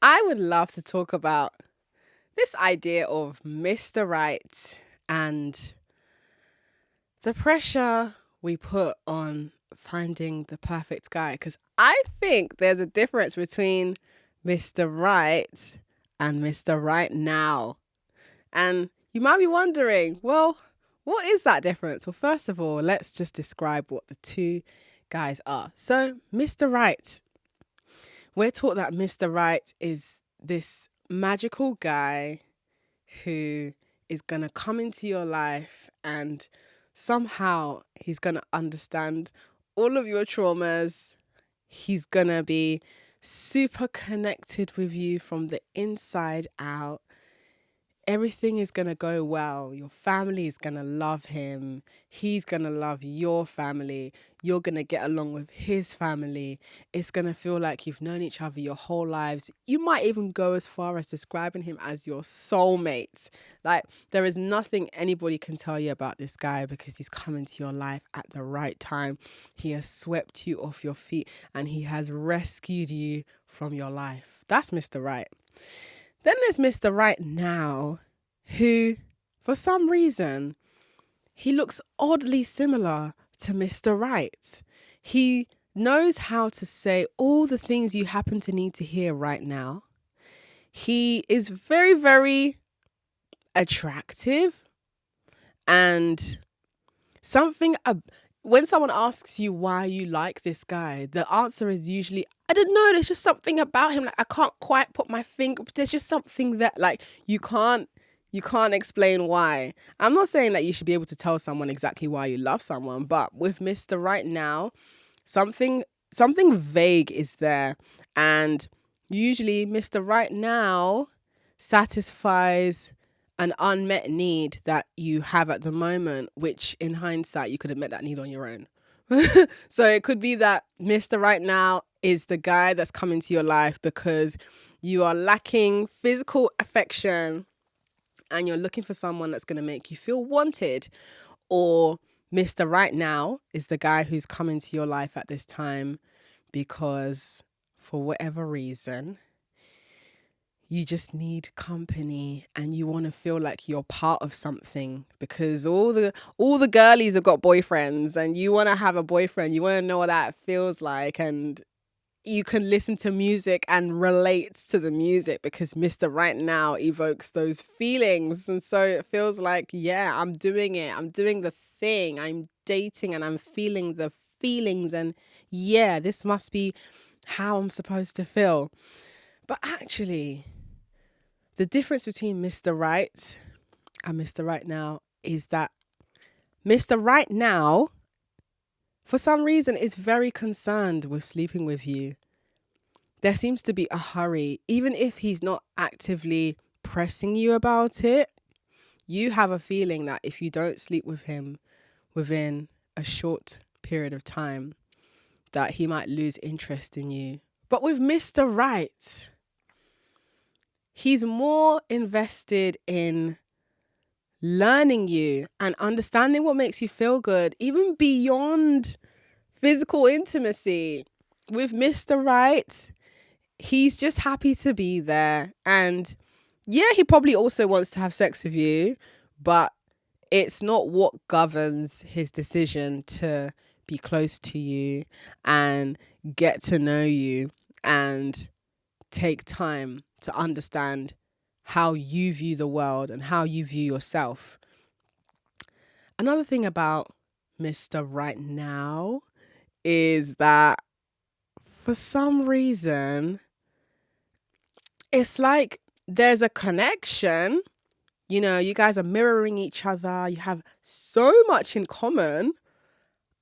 I would love to talk about this idea of Mr. Right and the pressure we put on finding the perfect guy. Because I think there's a difference between Mr. Right and Mr. Right now. And you might be wondering, well, what is that difference? Well, first of all, let's just describe what the two guys are. So, Mr. Right, we're taught that Mr. Right is this magical guy who is going to come into your life and somehow he's going to understand all of your traumas. He's going to be super connected with you from the inside out. Everything is going to go well. Your family is going to love him. He's going to love your family. You're going to get along with his family. It's going to feel like you've known each other your whole lives. You might even go as far as describing him as your soulmate. Like, there is nothing anybody can tell you about this guy because he's come into your life at the right time. He has swept you off your feet and he has rescued you from your life. That's Mr. Right. Then there's Mr. Right now, who, for some reason, he looks oddly similar to Mr. Right. He knows how to say all the things you happen to need to hear right now. He is very, very attractive. And when someone asks you why you like this guy, the answer is usually, I don't know, there's just something about him. Like, I can't quite put my finger, there's just something that like you can't explain why. I'm not saying that you should be able to tell someone exactly why you love someone, but with Mr. Right now, something vague is there. And usually Mr. Right now satisfies an unmet need that you have at the moment, which in hindsight, you could have met that need on your own. So it could be that Mr. Right now is the guy that's come into your life because you are lacking physical affection and you're looking for someone that's going to make you feel wanted. Or Mr. Right now is the guy who's come into your life at this time because for whatever reason, you just need company and you want to feel like you're part of something because all the girlies have got boyfriends and you want to have a boyfriend. You want to know what that feels like, and you can listen to music and relate to the music because Mr. Right now evokes those feelings. And so it feels like, yeah, I'm doing it. I'm doing the thing. I'm dating and I'm feeling the feelings. And yeah, this must be how I'm supposed to feel. But actually, the difference between Mr. Right and Mr. Right now is that Mr. Right now, for some reason, is very concerned with sleeping with you. There seems to be a hurry. Even if he's not actively pressing you about it, you have a feeling that if you don't sleep with him within a short period of time, that he might lose interest in you. But with Mr. Right, he's more invested in learning you and understanding what makes you feel good, even beyond physical intimacy. With Mr. Right, he's just happy to be there. And yeah, he probably also wants to have sex with you, but it's not what governs his decision to be close to you and get to know you and take time to understand how you view the world and how you view yourself. Another thing about Mr. Right now is that for some reason, it's like there's a connection. You know, you guys are mirroring each other. You have so much in common,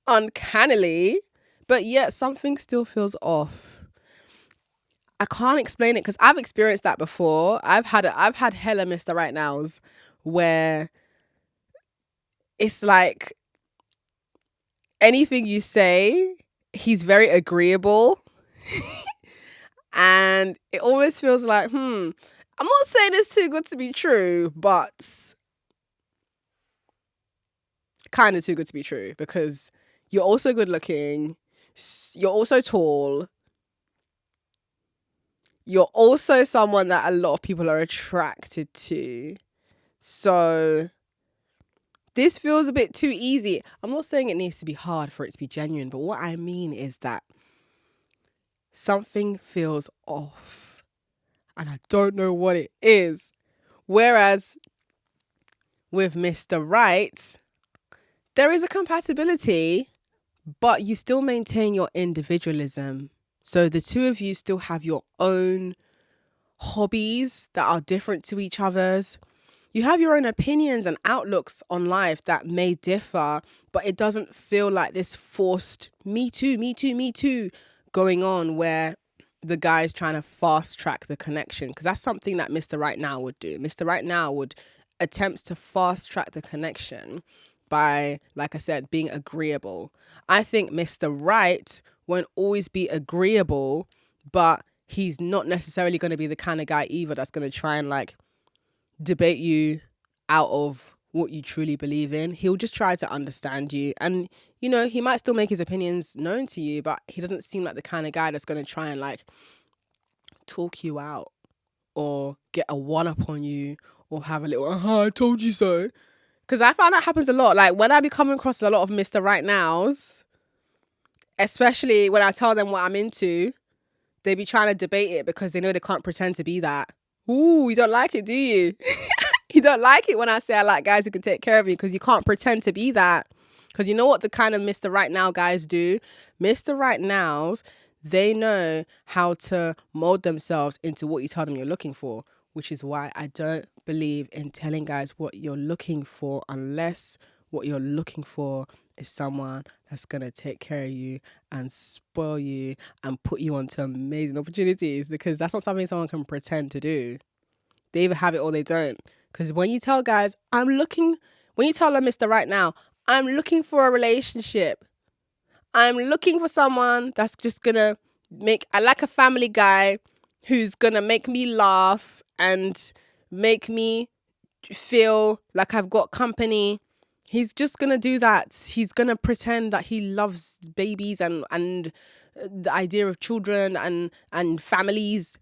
uncannily, but yet something still feels off. I can't explain it because I've experienced that before. I've had hella Mr. Right Nows where it's like anything you say, he's very agreeable. And it almost feels like, I'm not saying it's too good to be true, but kind of too good to be true because you're also good looking. You're also tall. You're also someone that a lot of people are attracted to. So this feels a bit too easy. I'm not saying it needs to be hard for it to be genuine, but what I mean is that something feels off and I don't know what it is. Whereas with Mr. Right, there is a compatibility, but you still maintain your individualism. So the two of you still have your own hobbies that are different to each other's. You have your own opinions and outlooks on life that may differ, but it doesn't feel like this forced me too, me too, me too going on where the guy's trying to fast track the connection. Because that's something that Mr. Right Now would do. Mr. Right Now would attempt to fast track the connection by, like I said, being agreeable. I think Mr. Right won't always be agreeable, but he's not necessarily going to be the kind of guy either that's going to try and like debate you out of what you truly believe in. He'll just try to understand you, and you know, he might still make his opinions known to you, but he doesn't seem like the kind of guy that's going to try and like talk you out or get a one up on you or have a little I told you so. Because I found that happens a lot. Like when I be coming across a lot of Mr. Right Nows, especially when I tell them what I'm into, they be trying to debate it because they know they can't pretend to be that. Ooh, you don't like it, do you? You don't like it when I say I like guys who can take care of you because you can't pretend to be that. Because you know what the kind of Mr. Right Now guys do? Mr. Right Nows, they know how to mold themselves into what you tell them you're looking for, which is why I don't believe in telling guys what you're looking for unless what you're looking for is someone that's going to take care of you and spoil you and put you onto amazing opportunities, because that's not something someone can pretend to do. They either have it or they don't. Because when you tell guys, when you tell them Mr. Right Now, I'm looking for a relationship. I'm looking for someone that's just going to I like a family guy who's going to make me laugh and make me feel like I've got company. He's just going to do that. He's going to pretend that he loves babies and the idea of children and families.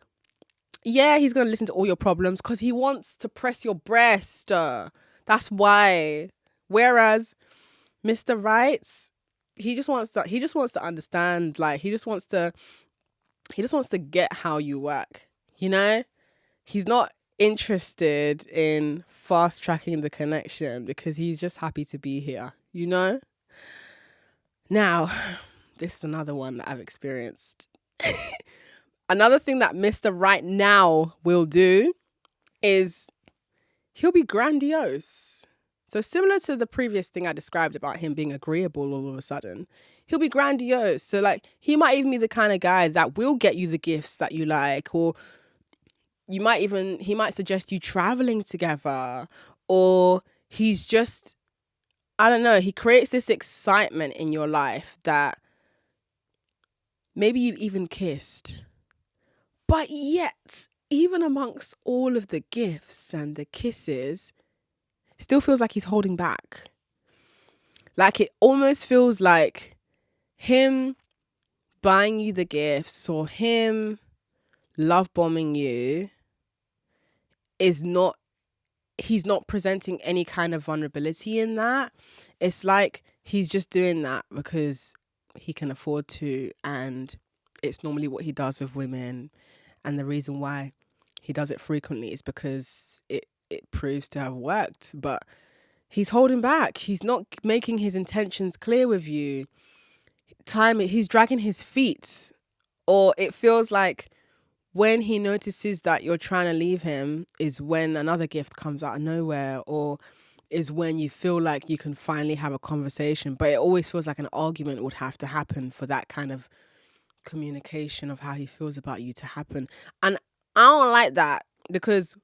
Yeah, he's going to listen to all your problems because he wants to press your breast. That's why. Whereas Mr. Right, he just wants to understand. Like he just wants to get how you work. You know, he's not interested in fast tracking the connection because he's just happy to be here. You know. Now, this is another one that I've experienced. Another thing that Mr. Right Now will do is he'll be grandiose. So similar to the previous thing I described about him being agreeable all of a sudden, he'll be grandiose. So like he might even be the kind of guy that will get you the gifts that you like, or he might suggest you traveling together, or he's just, I don't know, he creates this excitement in your life that maybe you've even kissed. But yet, even amongst all of the gifts and the kisses, it still feels like he's holding back. Like it almost feels like him buying you the gifts or him love bombing you he's not presenting any kind of vulnerability in that. It's like he's just doing that because he can afford to, and it's normally what he does with women. And the reason why he does it frequently is because it proves to have worked. But he's holding back. He's not making his intentions clear with you. He's dragging his feet. Or it feels like when he notices that you're trying to leave him is when another gift comes out of nowhere, or is when you feel like you can finally have a conversation. But it always feels like an argument would have to happen for that kind of communication of how he feels about you to happen. And I don't like that, because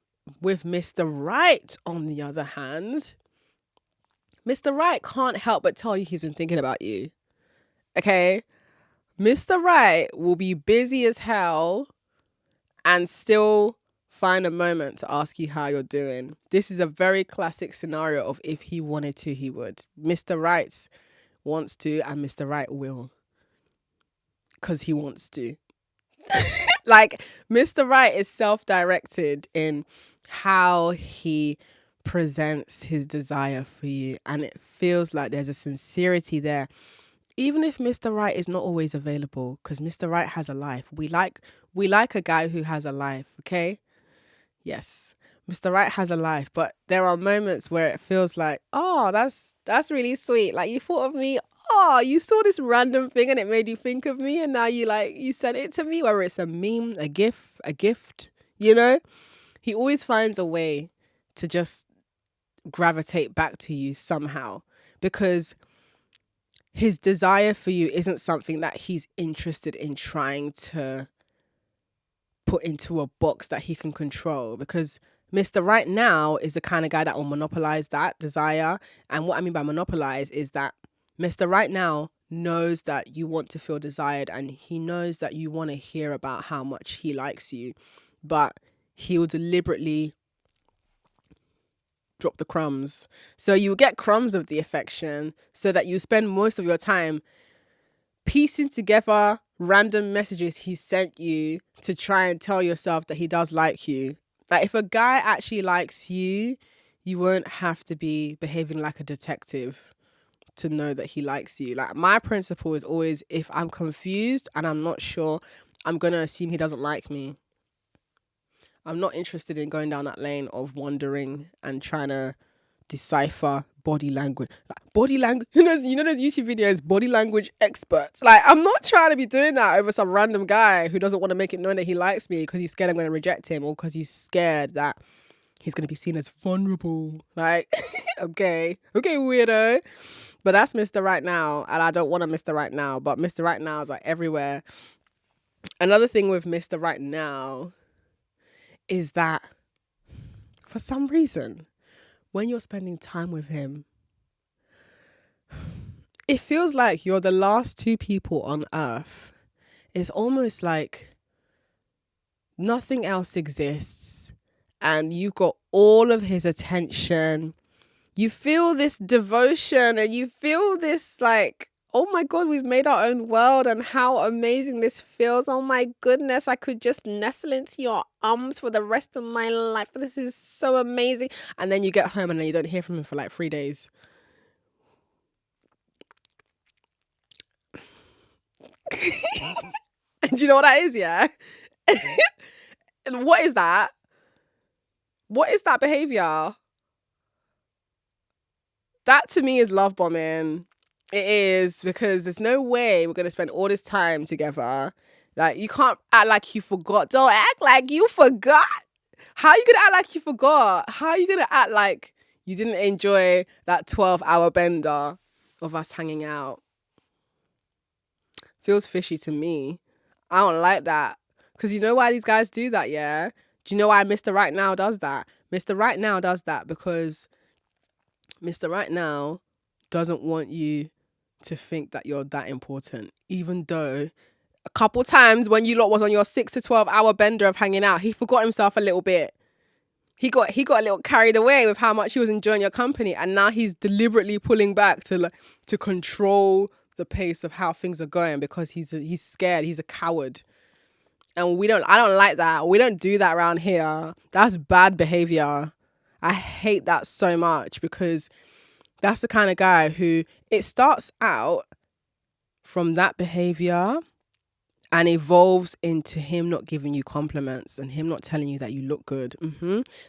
with Mr. Right, on the other hand, Mr. Right can't help but tell you he's been thinking about you. Okay? Mr. Right will be busy as hell and still find a moment to ask you how you're doing. This is a very classic scenario of if he wanted to, he would. Mr. Right wants to, and Mr. Right will. Because he wants to. Like, Mr. Right is self-directed in how he presents his desire for you, and it feels like there's a sincerity there. Even if Mr. Right is not always available, because Mr. Right has a life. We like a guy who has a life, okay? Yes. Mr. Right has a life, but there are moments where it feels like, oh, that's really sweet. Like, you thought of me. Oh, you saw this random thing and it made you think of me, and now you sent it to me, whether it's a meme, a gift, you know? He always finds a way to just gravitate back to you somehow, because his desire for you isn't something that he's interested in trying to put into a box that he can control, because Mr. Right Now is the kind of guy that will monopolize that desire. And what I mean by monopolize is that Mr. Right Now knows that you want to feel desired, and he knows that you want to hear about how much he likes you, but he'll deliberately drop the crumbs. So you get crumbs of the affection so that you spend most of your time piecing together random messages he sent you to try and tell yourself that he does like you. Like, if a guy actually likes you, you won't have to be behaving like a detective to know that he likes you. Like, my principle is always, if I'm confused and I'm not sure, I'm going to assume he doesn't like me. I'm not interested in going down that lane of wondering and trying to decipher body language. Like, body language, you know those YouTube videos, body language experts. Like, I'm not trying to be doing that over some random guy who doesn't want to make it known that he likes me because he's scared I'm going to reject him, or because he's scared that he's going to be seen as vulnerable. Like, okay, weirdo. But that's Mr. Right Now, and I don't want a Mr. Right Now, but Mr. Right Now is like everywhere. Another thing with Mr. Right Now is that for some reason, when you're spending time with him, it feels like you're the last two people on earth. It's almost like nothing else exists, and you got all of his attention. You feel this devotion, and you feel this like, oh my God, we've made our own world, and how amazing this feels. Oh my goodness, I could just nestle into your arms for the rest of my life. This is so amazing. And then you get home and then you don't hear from him for like 3 days. And do you know what that is, yeah? And what is that? What is that behavior? That to me is love bombing. It is, because there's no way we're going to spend all this time together. Like, you can't act like you forgot. Don't act like you forgot. How are you going to act like you forgot? How are you going to act like you didn't enjoy that 12-hour bender of us hanging out? Feels fishy to me. I don't like that. Because you know why these guys do that, yeah? Do you know why Mr. Right Now does that? Mr. Right Now does that because Mr. Right Now doesn't want you to think that you're that important, even though a couple times when you lot was on your 6 to 12-hour bender of hanging out, he forgot himself a little bit. He got a little carried away with how much he was enjoying your company, and now he's deliberately pulling back to control the pace of how things are going, because he's scared. He's a coward, and I don't like that. We don't do that around here. That's bad behavior. I hate that so much, because that's the kind of guy who, it starts out from that behavior and evolves into him not giving you compliments and him not telling you that you look good.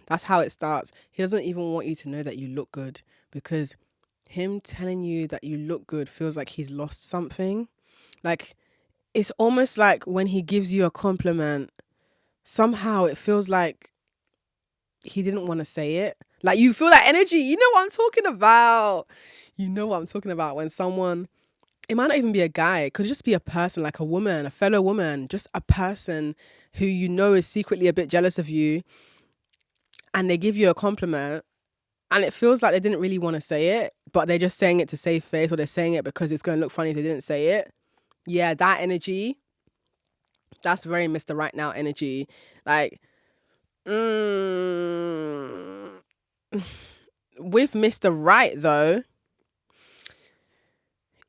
That's how it starts. He doesn't even want you to know that you look good, because him telling you that you look good feels like he's lost something. Like, it's almost like when he gives you a compliment, somehow it feels like he didn't want to say it. Like, you feel that energy. You know what I'm talking about. You know what I'm talking about when someone, it might not even be a guy. It could just be a person, like a woman, a fellow woman, just a person who you know is secretly a bit jealous of you, and they give you a compliment, and it feels like they didn't really want to say it, but they're just saying it to save face, or they're saying it because it's going to look funny if they didn't say it. Yeah, that energy, that's very Mr. Right Now energy. Like, with Mr. Right, though,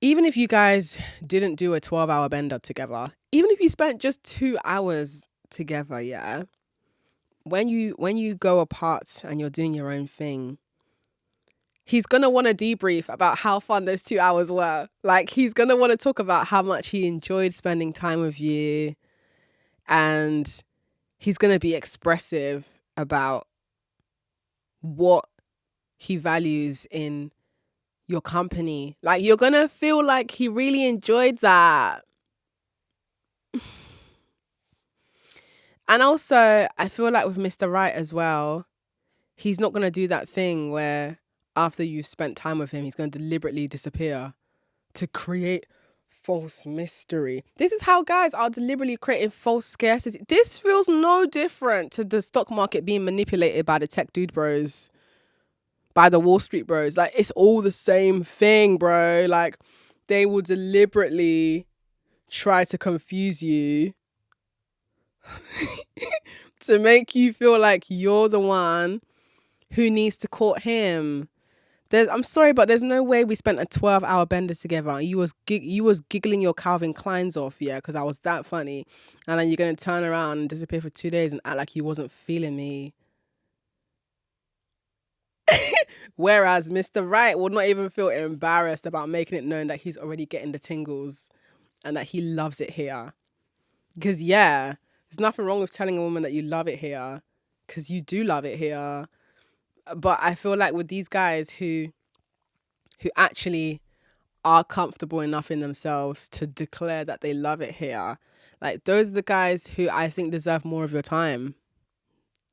even if you guys didn't do a 12-hour bender together, even if you spent just 2 hours together, yeah, when you go apart and you're doing your own thing, he's gonna want to debrief about how fun those 2 hours were. Like, he's gonna want to talk about how much he enjoyed spending time with you, and he's gonna be expressive about what he values in your company. Like, you're gonna feel like he really enjoyed that. And also, I feel like with Mr. Right as well, he's not gonna do that thing where after you've spent time with him, he's gonna deliberately disappear to create false mystery. This is how guys are deliberately creating false scarcity. This feels no different to the stock market being manipulated by the tech dude bros, by the Wall Street bros. Like, it's all the same thing, bro. Like, they will deliberately try to confuse you to make you feel like you're the one who needs to court him. I'm sorry, but there's no way we spent a 12-hour bender together. You was giggling your Calvin Kleins off, yeah, because I was that funny. And then you're going to turn around and disappear for 2 days and act like you wasn't feeling me. Whereas Mr. Right will not even feel embarrassed about making it known that he's already getting the tingles and that he loves it here. Because, yeah, there's nothing wrong with telling a woman that you love it here, because you do love it here. But I feel like with these guys who actually are comfortable enough in themselves to declare that they love it here, like, those are the guys who I think deserve more of your time.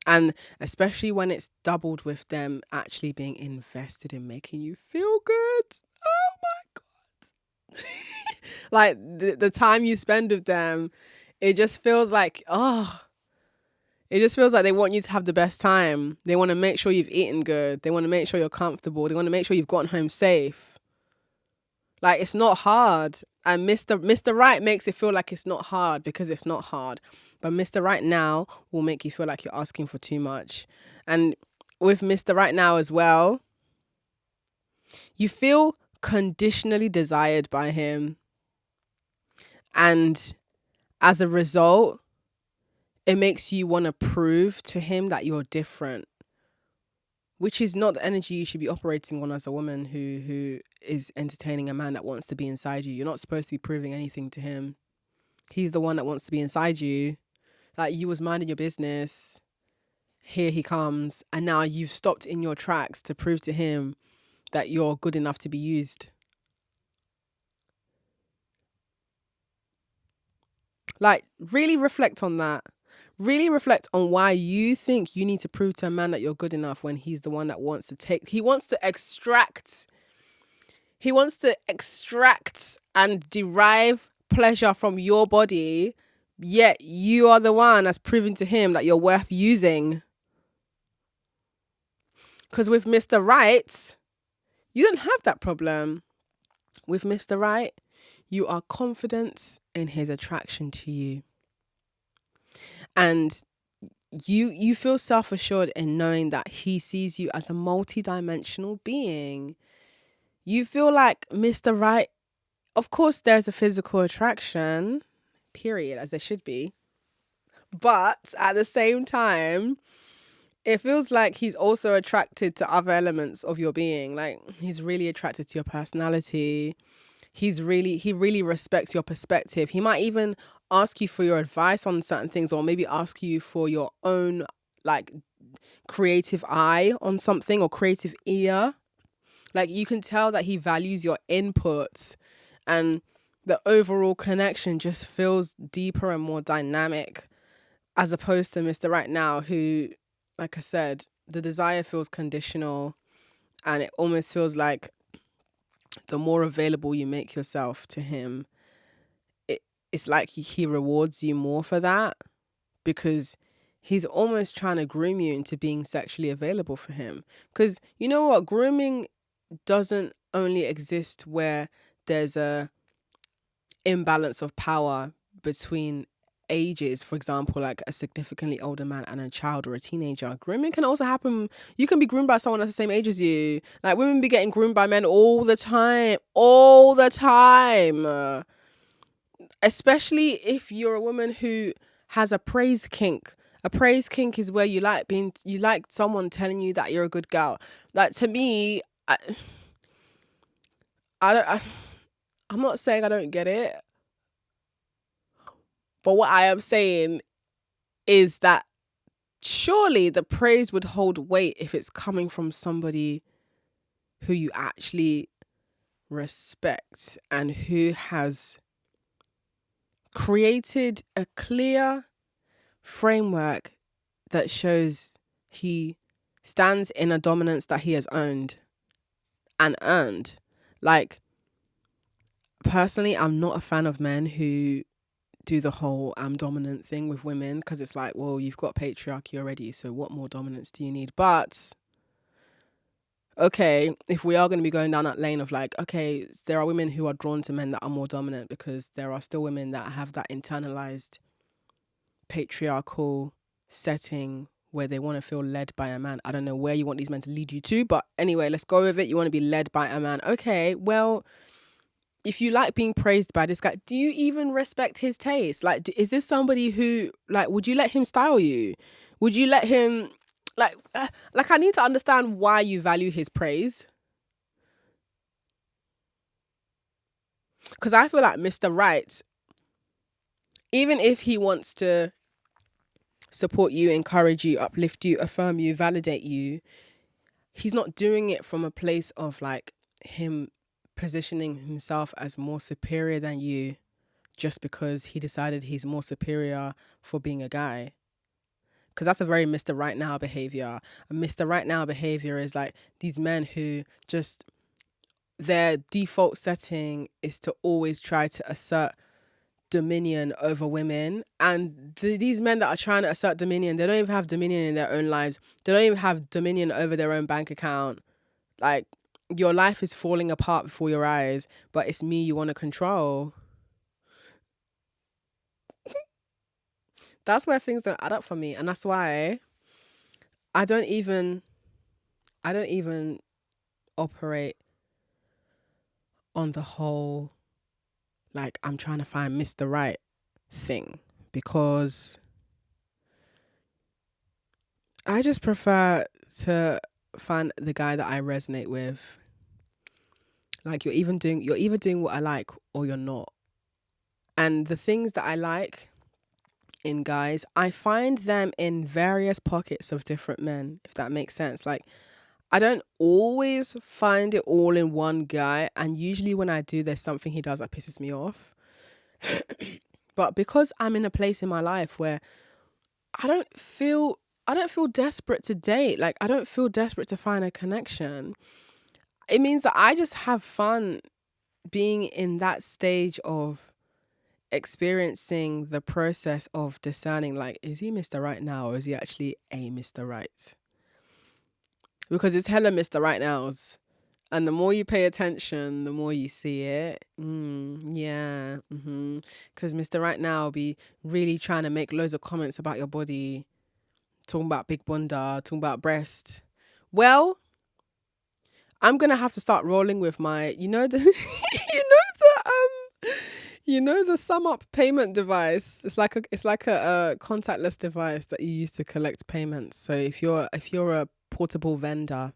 And especially when it's doubled with them actually being invested in making you feel good. Oh my God. Like, the time you spend with them, it just feels like, it just feels like they want you to have the best time. They want to make sure you've eaten good. They want to make sure you're comfortable. They want to make sure you've gotten home safe. Like, it's not hard. And Mr. Right makes it feel like it's not hard because it's not hard. But Mr. Right Now will make you feel like you're asking for too much. And with Mr. Right Now as well, you feel conditionally desired by him. And as a result, it makes you want to prove to him that you're different, which is not the energy you should be operating on as a woman who is entertaining a man that wants to be inside you. You're not supposed to be proving anything to him. He's the one that wants to be inside you. Like, you was minding your business. Here he comes. And now you've stopped in your tracks to prove to him that you're good enough to be used. Like, really reflect on that. Really reflect on why you think you need to prove to a man that you're good enough when he's the one that wants to extract and derive pleasure from your body, yet you are the one that's proving to him that you're worth using. Because with Mr. Right, you don't have that problem. With Mr. Right, you are confident in his attraction to you. And you feel self-assured in knowing that he sees you as a multi-dimensional being. You feel like Mr. Right, of course there's a physical attraction, period, as there should be. But at the same time, it feels like he's also attracted to other elements of your being. Like, he's really attracted to your personality. He really respects your perspective. He might even ask you for your advice on certain things, or maybe ask you for your own, like, creative eye on something or creative ear. Like, you can tell that he values your input, and the overall connection just feels deeper and more dynamic, as opposed to Mr. Right Now, who, like I said, the desire feels conditional, and it almost feels like the more available you make yourself to him, it's like he rewards you more for that, because he's almost trying to groom you into being sexually available for him. Because you know what? Grooming doesn't only exist where there's a imbalance of power between ages, for example, like a significantly older man and a child or a teenager. Grooming can also happen. You can be groomed by someone that's the same age as you. Like, women be getting groomed by men all the time, especially if you're a woman who has a praise kink. A praise kink is where you like someone telling you that you're a good girl. Like, to me, I don't. I'm not saying I don't get it, but what I am saying is that surely the praise would hold weight if it's coming from somebody who you actually respect and who has created a clear framework that shows he stands in a dominance that he has owned and earned. Like, personally, I'm not a fan of men who do the whole I'm dominant thing with women, because it's like, well, you've got patriarchy already, so what more dominance do you need? But okay, if we are going to be going down that lane of like, okay, there are women who are drawn to men that are more dominant, because there are still women that have that internalized patriarchal setting where they want to feel led by a man. I don't know where you want these men to lead you to, but anyway, let's go with it. You want to be led by a man. Okay, well, if you like being praised by this guy, do you even respect his taste? Like, is this somebody who, like, would you let him style you? Would you let him, like, I need to understand why you value his praise. Because I feel like Mr. Right, even if he wants to support you, encourage you, uplift you, affirm you, validate you, he's not doing it from a place of like him positioning himself as more superior than you just because he decided he's more superior for being a guy. Because that's a very Mr. Right Now behavior. A Mr. Right Now behavior is like these men who just, their default setting is to always try to assert dominion over women. And these men that are trying to assert dominion, they don't even have dominion in their own lives. They don't even have dominion over their own bank account. Like, your life is falling apart before your eyes, but it's me you want to control. That's where things don't add up for me. And that's why I don't even operate on the whole, like, I'm trying to find Mr. Right thing, because I just prefer to find the guy that I resonate with. Like, you're either doing what I like or you're not. And the things that I like in guys, I find them in various pockets of different men, if that makes sense. Like, I don't always find it all in one guy, and usually when I do, there's something he does that pisses me off. But because I'm in a place in my life where I don't feel desperate to date, like I don't feel desperate to find a connection, it means that I just have fun being in that stage of experiencing the process of discerning, like, is he Mr. Right Now or is he actually a Mr. Right? Because it's hella Mr. Right Nows. And the more you pay attention, the more you see it. Yeah. Because Mr. Right Now will be really trying to make loads of comments about your body, talking about big bunda, talking about breast. Well, I'm gonna have to start rolling with my, the sum up payment device. It's like a contactless device that you use to collect payments. So if you're a portable vendor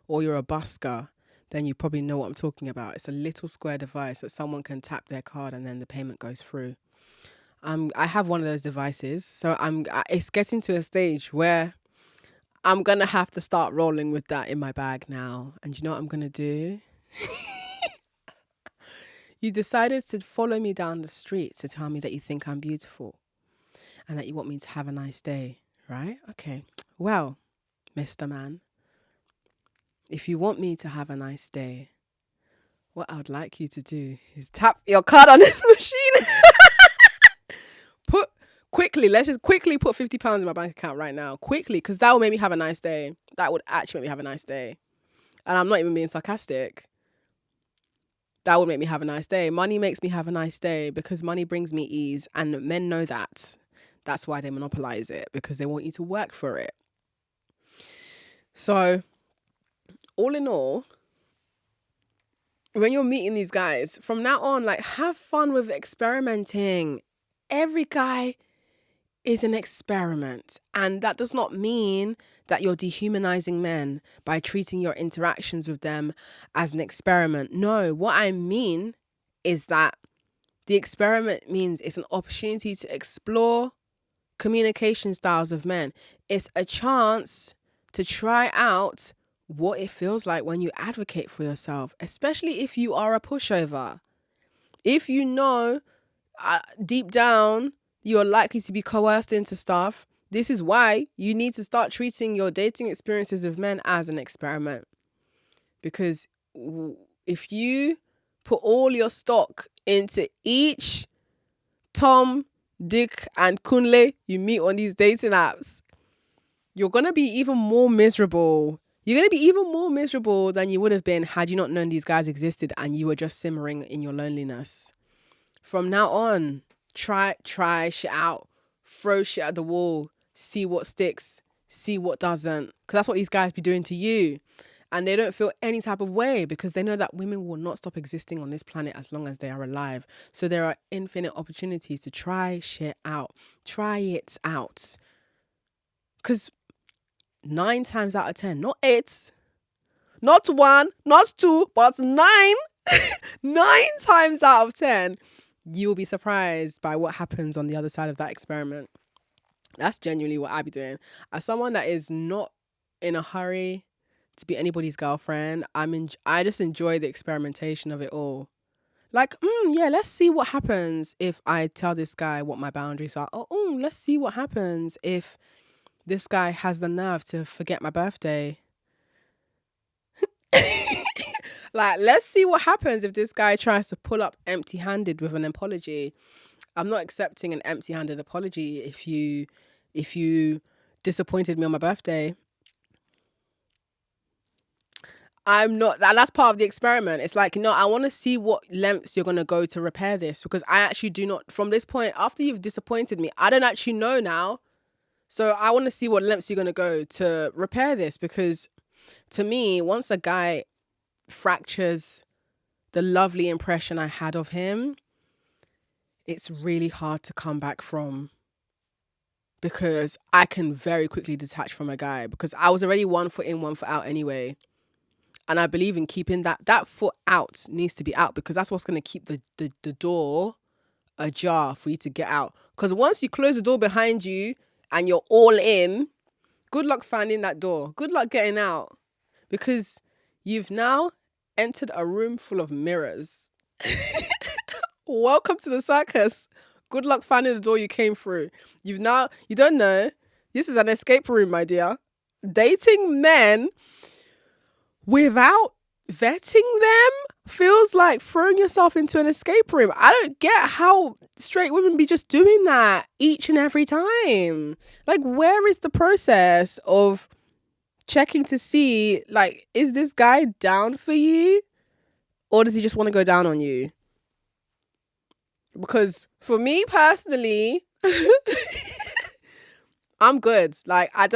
or you're a busker, then you probably know what I'm talking about. It's a little square device that someone can tap their card and then the payment goes through. I have one of those devices, so it's getting to a stage where I'm gonna have to start rolling with that in my bag now. And you know what I'm gonna do? You decided to follow me down the street to tell me that you think I'm beautiful and that you want me to have a nice day, right? Okay. Well, Mr. Man, if you want me to have a nice day, what I would like you to do is tap your card on this machine. Let's just quickly put £50 in my bank account right now. Quickly, because that will make me have a nice day. That would actually make me have a nice day. And I'm not even being sarcastic. That would make me have a nice day. Money makes me have a nice day because money brings me ease. And men know that. That's why they monopolize it, because they want you to work for it. So, all in all, when you're meeting these guys, from now on, like, have fun with experimenting. Every guy is an experiment. And that does not mean that you're dehumanizing men by treating your interactions with them as an experiment. No, what I mean is that the experiment means it's an opportunity to explore communication styles of men. It's a chance to try out what it feels like when you advocate for yourself, especially if you are a pushover. If you know deep down you're likely to be coerced into stuff, this is why you need to start treating your dating experiences with men as an experiment. Because if you put all your stock into each Tom, Dick, and Kunle you meet on these dating apps, you're going to be even more miserable. You're going to be even more miserable than you would have been had you not known these guys existed and you were just simmering in your loneliness. From now on, try shit out. Throw shit at the wall. See what sticks. See what doesn't. Because that's what these guys be doing to you. And they don't feel any type of way because they know that women will not stop existing on this planet as long as they are alive. So there are infinite opportunities to try shit out. Try it out. Because 9 times out of 10, not 8, not 1, not 2, but 9, 9 times out of 10, you'll be surprised by what happens on the other side of that experiment. That's genuinely what I be doing. As someone that is not in a hurry to be anybody's girlfriend, I just enjoy the experimentation of it all. Like, yeah, let's see what happens if I tell this guy what my boundaries are. Let's see what happens if this guy has the nerve to forget my birthday. Like, let's see what happens if this guy tries to pull up empty-handed with an apology. I'm not accepting an empty-handed apology if you disappointed me on my birthday. I'm not, and that's part of the experiment. It's like, no, I want to see what lengths you're going to go to repair this, because I actually do not, from this point, after you've disappointed me, I don't actually know now. So I want to see what lengths you're going to go to repair this, because to me, once a guy fractures the lovely impression I had of him, it's really hard to come back from, because I can very quickly detach from a guy because I was already 1 foot in, 1 foot out anyway. And I believe in keeping that foot out needs to be out, because that's what's going to keep the door ajar for you to get out. Because once you close the door behind you and you're all in, good luck finding that door. Good luck getting out, because you've now entered a room full of mirrors. Welcome to the circus. Good luck finding the door you came through. You don't know. This is an escape room, my dear. Dating men without vetting them feels like throwing yourself into an escape room. I don't get how straight women be just doing that each and every time. Like, where is the process of checking to see, like, is this guy down for you? Or does he just want to go down on you? Because for me personally, I'm good. Like, I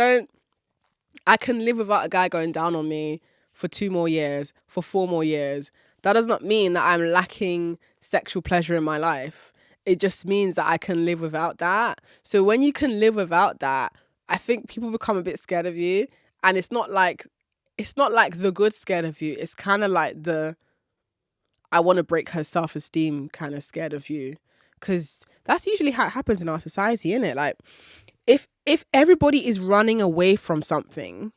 can live without a guy going down on me for 2 more years, for 4 more years. That does not mean that I'm lacking sexual pleasure in my life. It just means that I can live without that. So when you can live without that, I think people become a bit scared of you. And it's not like the good scared of you. It's kind of like the I want to break her self-esteem kind of scared of you. Because that's usually how it happens in our society, isn't it? Like, if everybody is running away from something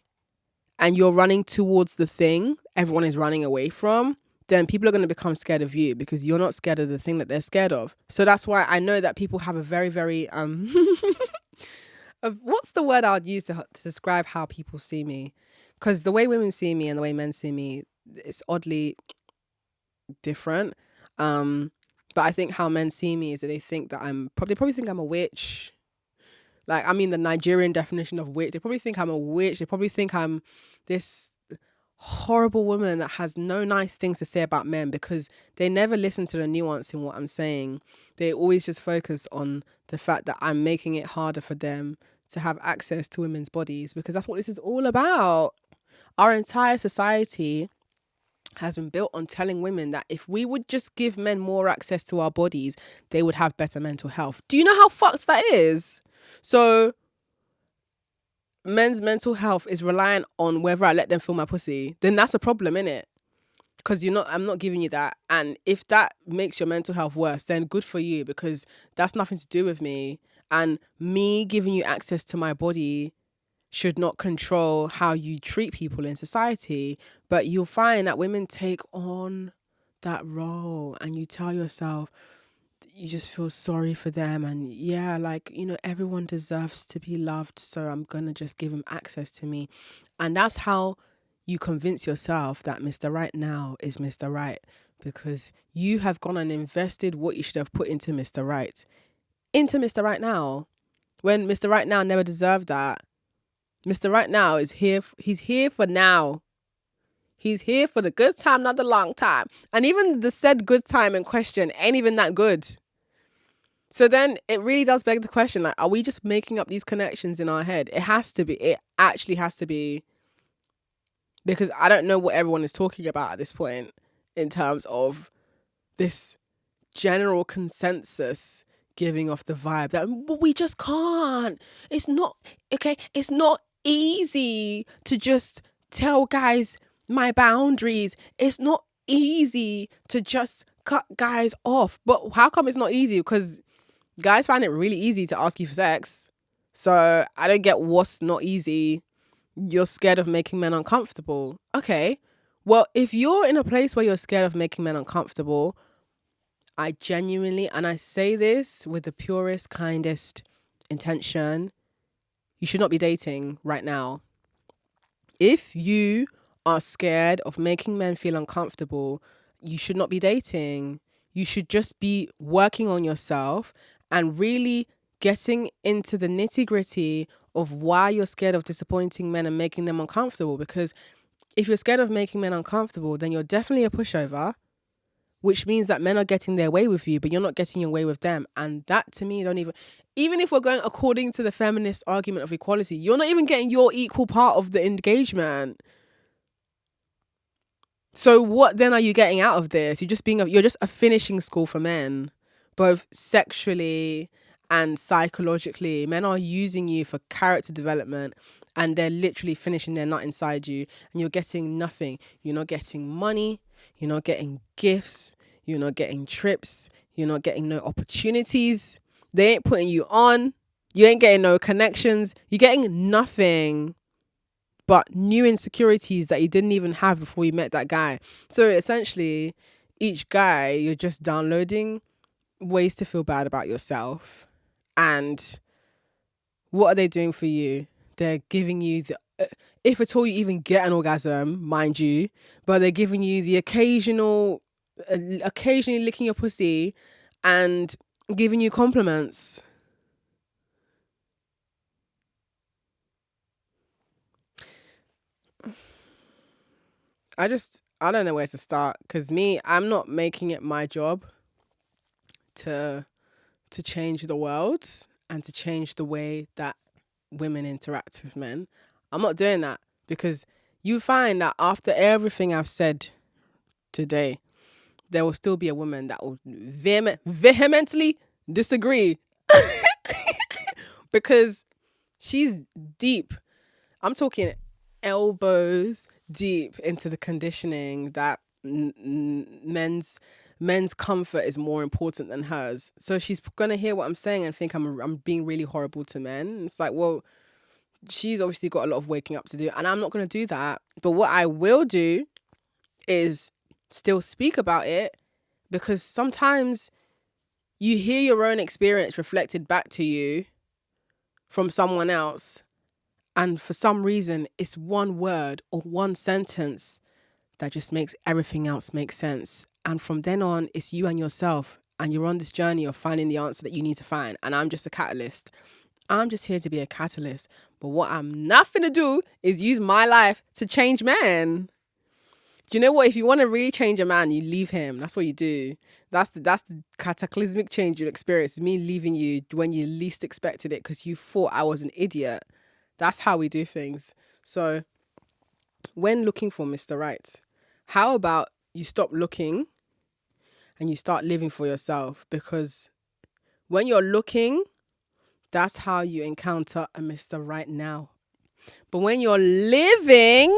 and you're running towards the thing everyone is running away from, then people are going to become scared of you because you're not scared of the thing that they're scared of. So that's why I know that people have a very, very, what's the word I would use to describe how people see me? Because the way women see me and the way men see me, it's oddly different. But I think how men see me is that they think that they probably think I'm a witch. Like, I mean, the Nigerian definition of witch. They probably think I'm a witch. They probably think I'm this horrible woman that has no nice things to say about men, because they never listen to the nuance in what I'm saying. They always just focus on the fact that I'm making it harder for them to have access to women's bodies, because that's what this is all about. Our entire society has been built on telling women that if we would just give men more access to our bodies, they would have better mental health. Do you know how fucked that is? So men's mental health is reliant on whether I let them feel my pussy, then that's a problem, innit? Because I'm not giving you that. And if that makes your mental health worse, then good for you, because that's nothing to do with me. And me giving you access to my body should not control how you treat people in society. But you'll find that women take on that role, and you tell yourself, you just feel sorry for them. And yeah, like, everyone deserves to be loved. So I'm going to just give them access to me. And that's how you convince yourself that Mr. Right now is Mr. Right, because you have gone and invested what you should have put into Mr. Right into Mr. Right now, when Mr. Right now never deserved that. Mr. Right now is here. He's here for now. He's here for the good time, not the long time. And even the said good time in question ain't even that good. So then it really does beg the question, like, are we just making up these connections in our head? It has to be. It actually has to be. Because I don't know what everyone is talking about at this point in terms of this general consensus giving off the vibe that we just can't. It's not, okay, it's not easy to just tell guys my boundaries. It's not easy to just cut guys off. But how come it's not easy? Because guys find it really easy to ask you for sex. So I don't get what's not easy. You're scared of making men uncomfortable. Okay. Well, if you're in a place where you're scared of making men uncomfortable, I genuinely, and I say this with the purest, kindest intention, you should not be dating right now. If you are scared of making men feel uncomfortable, you should not be dating. You should just be working on yourself and really getting into the nitty-gritty of why you're scared of disappointing men and making them uncomfortable. Because if you're scared of making men uncomfortable, then you're definitely a pushover, which means that men are getting their way with you, but you're not getting your way with them. And that, to me, even if we're going according to the feminist argument of equality, you're not even getting your equal part of the engagement. So what then are you getting out of this? You're just a finishing school for men, both sexually and psychologically. Men are using you for character development, and they're literally finishing their nut inside you, and you're getting nothing. You're not getting money. You're not getting gifts. You're not getting trips. You're not getting no opportunities. They ain't putting you on. You ain't getting no connections. You're getting nothing but new insecurities that you didn't even have before you met that guy. So essentially, each guy, you're just downloading ways to feel bad about yourself. And what are they doing for you? They're giving you the, if at all you even get an orgasm, mind you, but they're giving you the occasionally licking your pussy and giving you compliments. I don't know where to start, because I'm not making it my job to change the world and to change the way that women interact with men. I'm not doing that, because you find that after everything I've said today, there will still be a woman that will vehemently disagree because she's deep. I'm talking elbows deep into the conditioning that men's comfort is more important than hers. So she's gonna hear what I'm saying and think I'm being really horrible to men. It's like, well, she's obviously got a lot of waking up to do, and I'm not gonna do that. But what I will do is still speak about it, because sometimes you hear your own experience reflected back to you from someone else, and for some reason it's one word or one sentence that just makes everything else make sense. And from then on, it's you and yourself, and you're on this journey of finding the answer that you need to find. And I'm just a catalyst. I'm just here to be a catalyst. But what I'm not gonna do is use my life to change men. Do you know what? If you want to really change a man, you leave him. That's what you do. That's the cataclysmic change you'll experience. Me leaving you when you least expected it, because you thought I was an idiot. That's how we do things. So when looking for Mr. Right, how about you stop looking and you start living for yourself? Because when you're looking, That's how you encounter a Mr. Right now. But when you're living,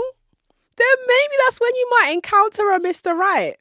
then maybe that's when you might encounter a Mr. Right.